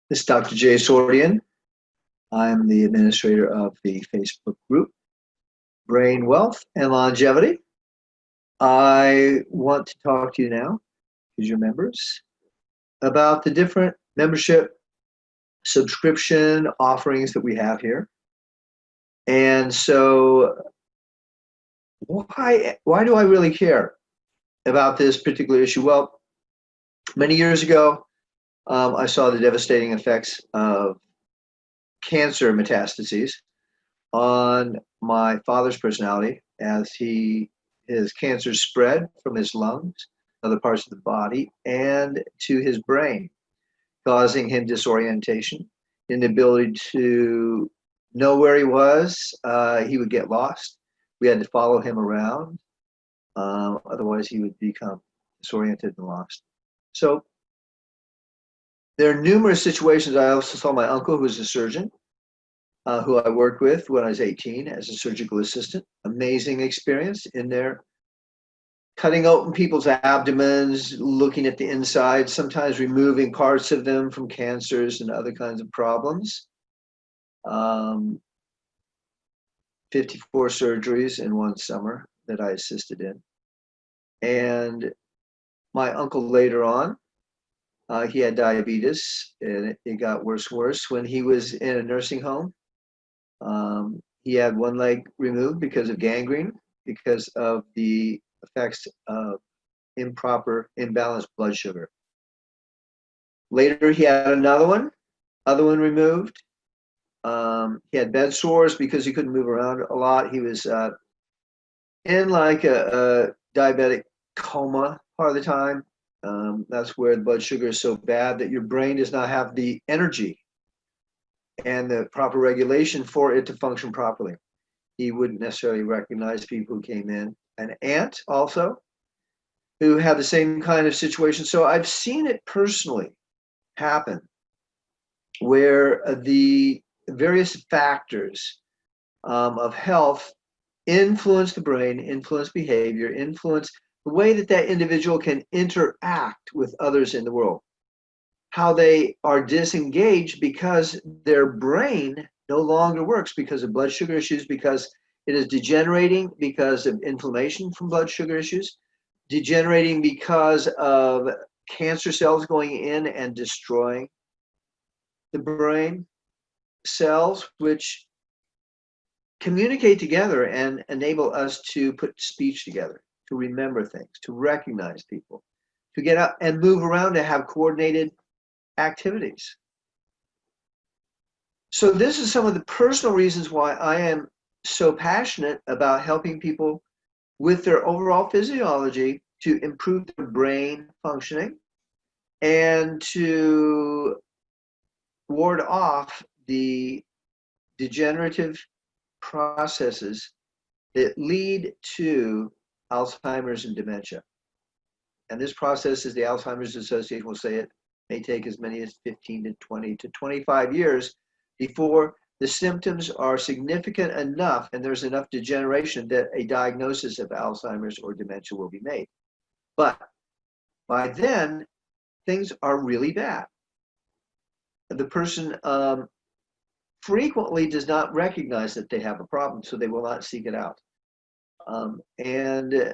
This is Dr. Jay Sordian. I'm the administrator of the Facebook group, Brain Wealth and Longevity. I want to talk to you now, as your members, about the different membership subscription offerings that we have here. And so why do I really care about this particular issue? Well, many years ago, I saw the devastating effects of cancer metastases on my father's personality as his cancer spread from his lungs, other parts of the body, and to his brain, causing him disorientation, inability to know where he was. He would get lost. We had to follow him around. Otherwise, he would become disoriented and lost. So there are numerous situations. I also saw my uncle, who was a surgeon, who I worked with when I was 18 as a surgical assistant. Amazing experience in there, cutting open people's abdomens, looking at the inside, sometimes removing parts of them from cancers and other kinds of problems. 54 surgeries in one summer that I assisted in. And my uncle later on, he had diabetes, and it got worse and worse when he was in a nursing home. He had one leg removed because of gangrene, because of the effects of imbalanced blood sugar. Later, he had another one removed. He had bed sores because he couldn't move around a lot. He was in like a diabetic coma part of the time. That's where the blood sugar is so bad that your brain does not have the energy and the proper regulation for it to function properly. He wouldn't necessarily recognize people who came in. An aunt also who had the same kind of situation. So I've seen it personally happen where the various factors of health influence the brain, influence behavior, influence the way that that individual can interact with others in the world. How they are disengaged because their brain no longer works because of blood sugar issues, because it is degenerating because of inflammation from blood sugar issues, degenerating because of cancer cells going in and destroying the brain cells, which communicate together and enable us to put speech together, to remember things, to recognize people, to get up and move around, to have coordinated activities. So this is some of the personal reasons why I am so passionate about helping people with their overall physiology to improve their brain functioning and to ward off the degenerative processes that lead to Alzheimer's and dementia. And this process, as the Alzheimer's Association will say it, may take as many as 15 to 20 to 25 years before the symptoms are significant enough and there's enough degeneration that a diagnosis of Alzheimer's or dementia will be made. But by then, things are really bad. The person frequently does not recognize that they have a problem, so they will not seek it out. And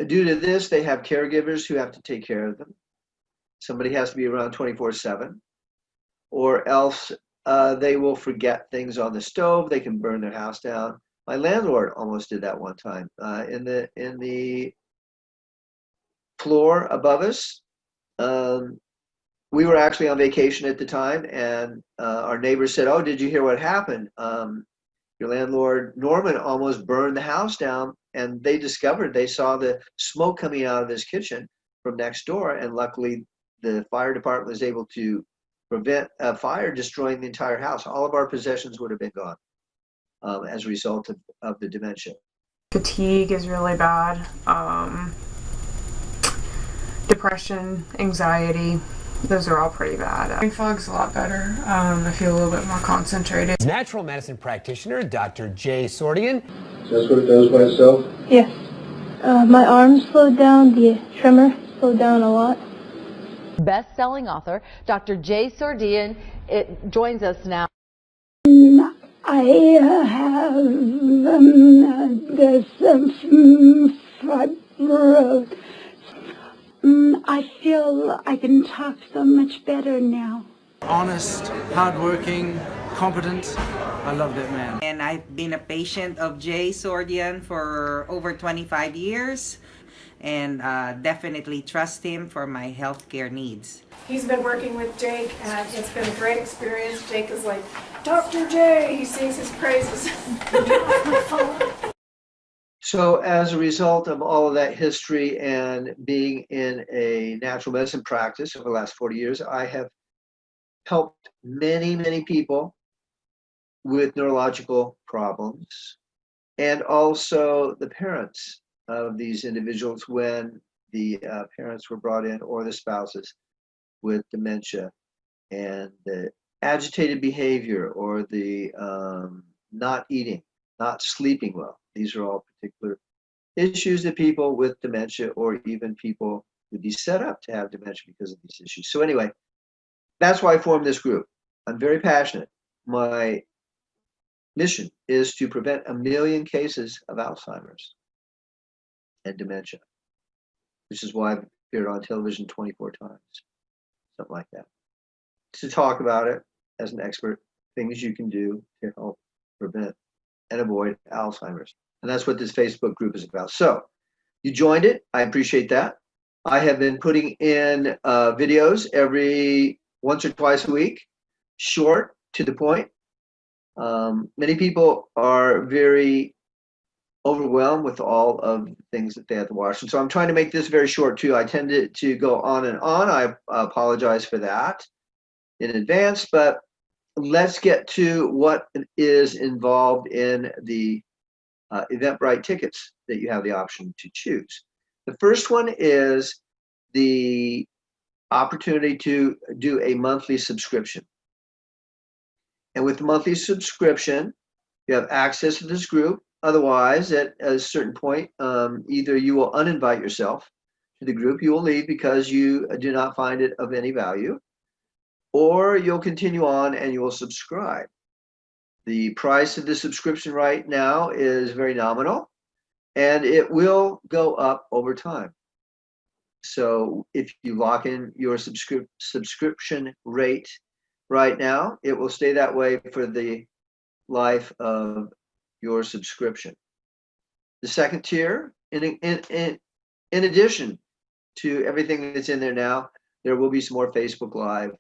due to this, they have caregivers who have to take care of them. Somebody has to be around 24/7, or else they will forget things on the stove. They can burn their house down. My landlord almost did that one time. In the floor above us, we were actually on vacation at the time, and our neighbor said, "Oh, did you hear what happened? Your landlord, Norman, almost burned the house down," and they saw the smoke coming out of his kitchen from next door, and luckily the fire department was able to prevent a fire destroying the entire house. All of our possessions would have been gone as a result of the dementia. Fatigue is really bad. Depression, anxiety, those are all pretty bad. Brain fog's a lot better. I feel a little bit more concentrated. Natural medicine practitioner, Dr. Jay Sordian. So that's what it does by itself? Yes. My arms slowed down, the tremor slowed down a lot. Best-selling author Dr. Jay Sordian joins us now. I have this fibrosis. I feel I can talk so much better now. Honest, hardworking, competent. I love that man. And I've been a patient of Jay Sordian for over 25 years and definitely trust him for my healthcare needs. He's been working with Jake and it's been a great experience. Jake is like, Dr. J, he sings his praises. So as a result of all of that history and being in a natural medicine practice over the last 40 years, I have helped many, many people with neurological problems, and also the parents of these individuals when the parents were brought in, or the spouses with dementia and the agitated behavior, or the not eating, not sleeping well. These are all particular issues that people with dementia, or even people would be set up to have dementia because of these issues. So anyway, that's why I formed this group. I'm very passionate. My mission is to prevent 1 million cases of Alzheimer's and dementia, which is why I've appeared on television 24 times, something like that, to talk about it as an expert, things you can do to help prevent and avoid Alzheimer's. And that's what this Facebook group is about. So you joined it. I appreciate that. I have been putting in videos every once or twice a week, short, to the point. Many people are very overwhelmed with all of the things that they have to watch. And so I'm trying to make this very short too. I tend to go on and on. I apologize for that in advance, but let's get to what is involved in the Eventbrite tickets that you have the option to choose. The first one is the opportunity to do a monthly subscription. And with the monthly subscription, you have access to this group. Otherwise, at a certain point, either you will uninvite yourself to the group, you will leave because you do not find it of any value, or you'll continue on and you will subscribe. The price of the subscription right now is very nominal, and it will go up over time. So if you lock in your subscription rate right now, it will stay that way for the life of your subscription. The second tier, in addition to everything that's in there now, there will be some more Facebook Live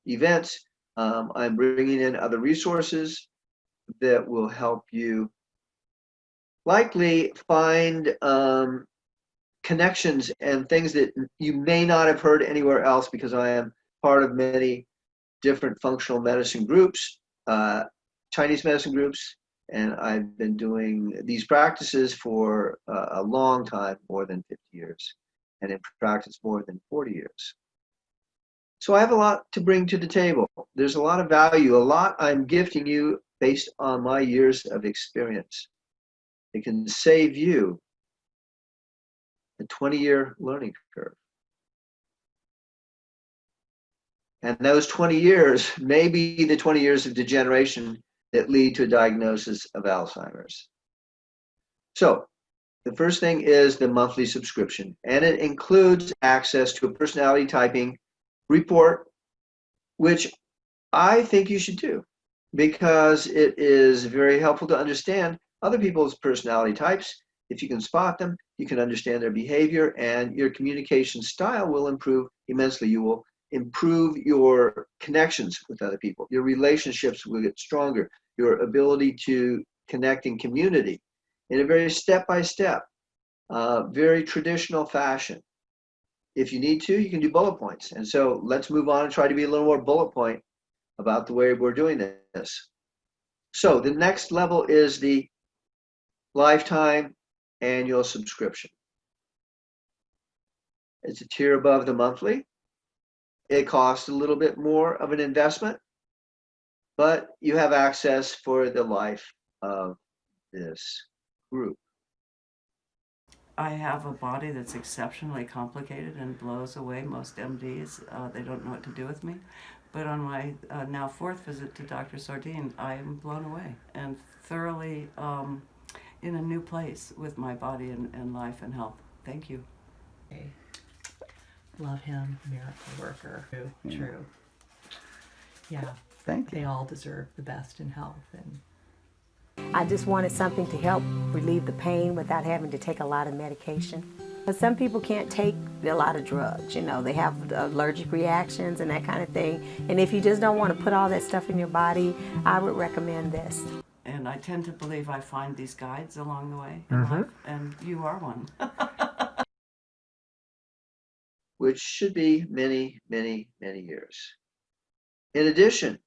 events. I'm bringing in other resources that will help you likely find connections and things that you may not have heard anywhere else, because I am part of many different functional medicine groups, Chinese medicine groups, and I've been doing these practices for a long time, more than 50 years, and in practice more than 40 years. So I have a lot to bring to the table. There's a lot of value, a lot I'm gifting you based on my years of experience. It can save you a 20-year learning curve. And those 20 years may be the 20 years of degeneration that lead to a diagnosis of Alzheimer's. So the first thing is the monthly subscription, and it includes access to a personality typing report, which I think you should do, because it is very helpful to understand other people's personality types. If you can spot them, you can understand their behavior, and your communication style will improve immensely. You will improve your connections with other people. Your relationships will get stronger. Your ability to connect in community in a very step-by-step, very traditional fashion. If you need to, you can do bullet points. And so let's move on and try to be a little more bullet point about the way we're doing this. So the next level is the lifetime annual subscription. It's a tier above the monthly. It costs a little bit more of an investment, but you have access for the life of this group. I have a body that's exceptionally complicated and blows away most MDs. They don't know what to do with me. But on my now 4th visit to Dr. Sordine, I am blown away and thoroughly in a new place with my body and life and health. Thank you. Love him, miracle worker. True. Yeah, Thank you. they all deserve the best in health. And I just wanted something to help relieve the pain without having to take a lot of medication. But some people can't take a lot of drugs, you know, they have allergic reactions and that kind of thing. And if you just don't want to put all that stuff in your body, I would recommend this. And I tend to believe I find these guides along the way in life, and you are one. which should be many, many, many years. In addition,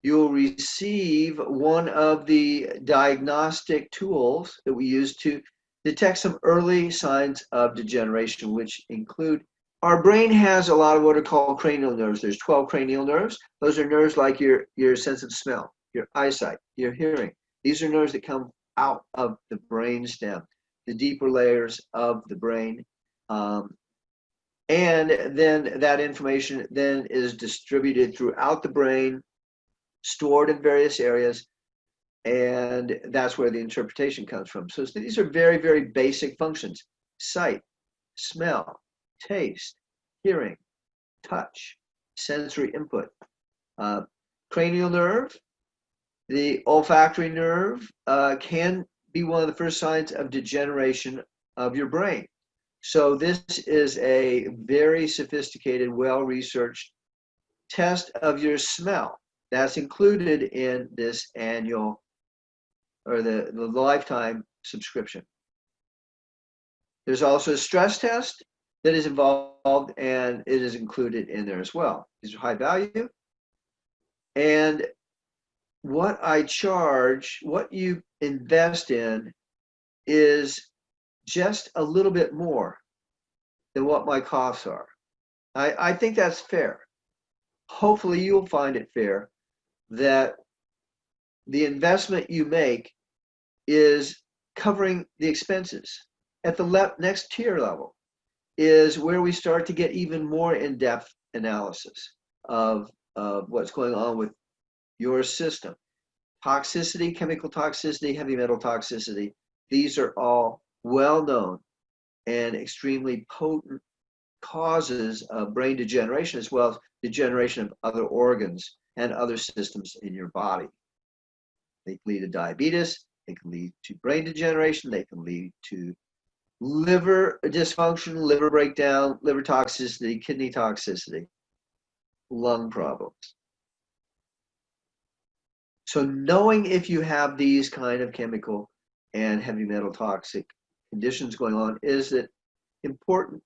you'll receive one of the diagnostic tools that we use to detect some early signs of degeneration, which include our brain has a lot of what are called cranial nerves. There's 12 cranial nerves. Those are nerves like your sense of smell, your eyesight, your hearing. These are nerves that come out of the brain stem, the deeper layers of the brain. And then that information then is distributed throughout the brain, stored in various areas, and that's where the interpretation comes from. So these are very, very basic functions: sight, smell, taste, hearing, touch, sensory input. Cranial nerve, the olfactory nerve, can be one of the first signs of degeneration of your brain. So this is a very sophisticated, well-researched test of your smell that's included in this annual or the lifetime subscription. There's also a stress test that is involved, and it is included in there as well. These are high value. And what I charge, what you invest in, is just a little bit more than what my costs are. I think that's fair. Hopefully you'll find it fair that the investment you make is covering the expenses. At the next tier level is where we start to get even more in-depth analysis of what's going on with your system. Toxicity, chemical toxicity, heavy metal toxicity, these are all well-known and extremely potent causes of brain degeneration, as well as degeneration of other organs and other systems in your body. They can lead to diabetes, they can lead to brain degeneration, they can lead to liver dysfunction, liver breakdown, liver toxicity, kidney toxicity, lung problems. So knowing if you have these kind of chemical and heavy metal toxic conditions going on is an important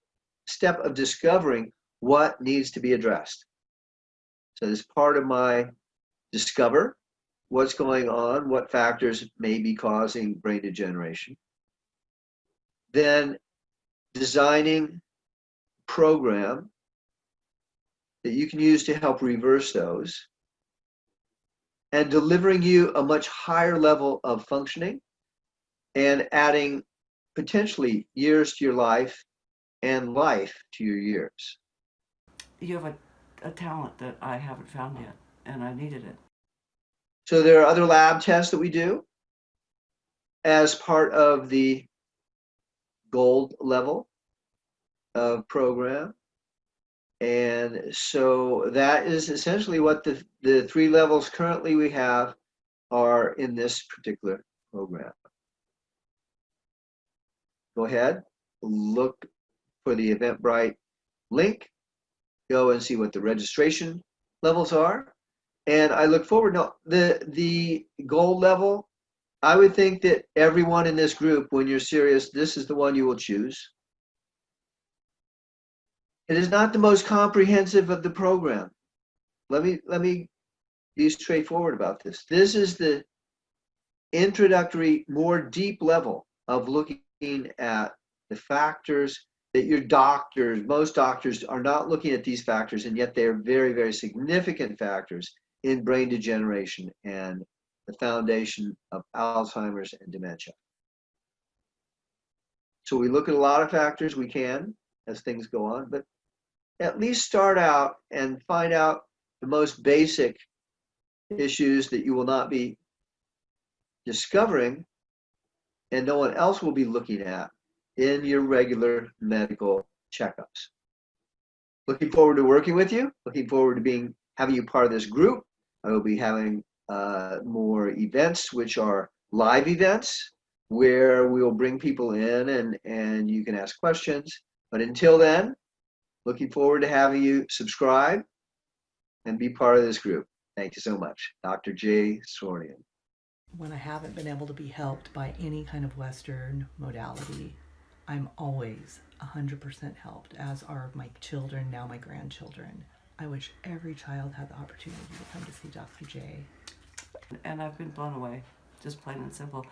step of discovering what needs to be addressed. So this is part of my discover what's going on, what factors may be causing brain degeneration. Then designing a program that you can use to help reverse those, and delivering you a much higher level of functioning and adding potentially years to your life and life to your years. You have a talent that I haven't found yet, and I needed it. So there are other lab tests that we do as part of the gold level of program. And so that is essentially what the 3 levels currently we have are in this particular program. Go ahead, look for the Eventbrite link, go and see what the registration levels are. And I look forward. Now, the gold level, I would think that everyone in this group, when you're serious, this is the one you will choose. It is not the most comprehensive of the program. Let me be straightforward about this. This is the introductory, more deep level of looking at the factors that your doctors, most doctors are not looking at these factors, and yet they are very, very significant factors in brain degeneration and the foundation of Alzheimer's and dementia. So we look at a lot of factors we can as things go on, but at least start out and find out the most basic issues that you will not be discovering and no one else will be looking at in your regular medical checkups. Looking forward to working with you. Looking forward to having you part of this group. I will be having more events, which are live events, where we will bring people in and you can ask questions. But until then, looking forward to having you subscribe and be part of this group. Thank you so much. Dr. Jay Soordian. when I haven't been able to be helped by any kind of Western modality, I'm always 100% helped, as are my children, now my grandchildren. I wish every child had the opportunity to come to see Dr. J. And I've been blown away, just plain and simple.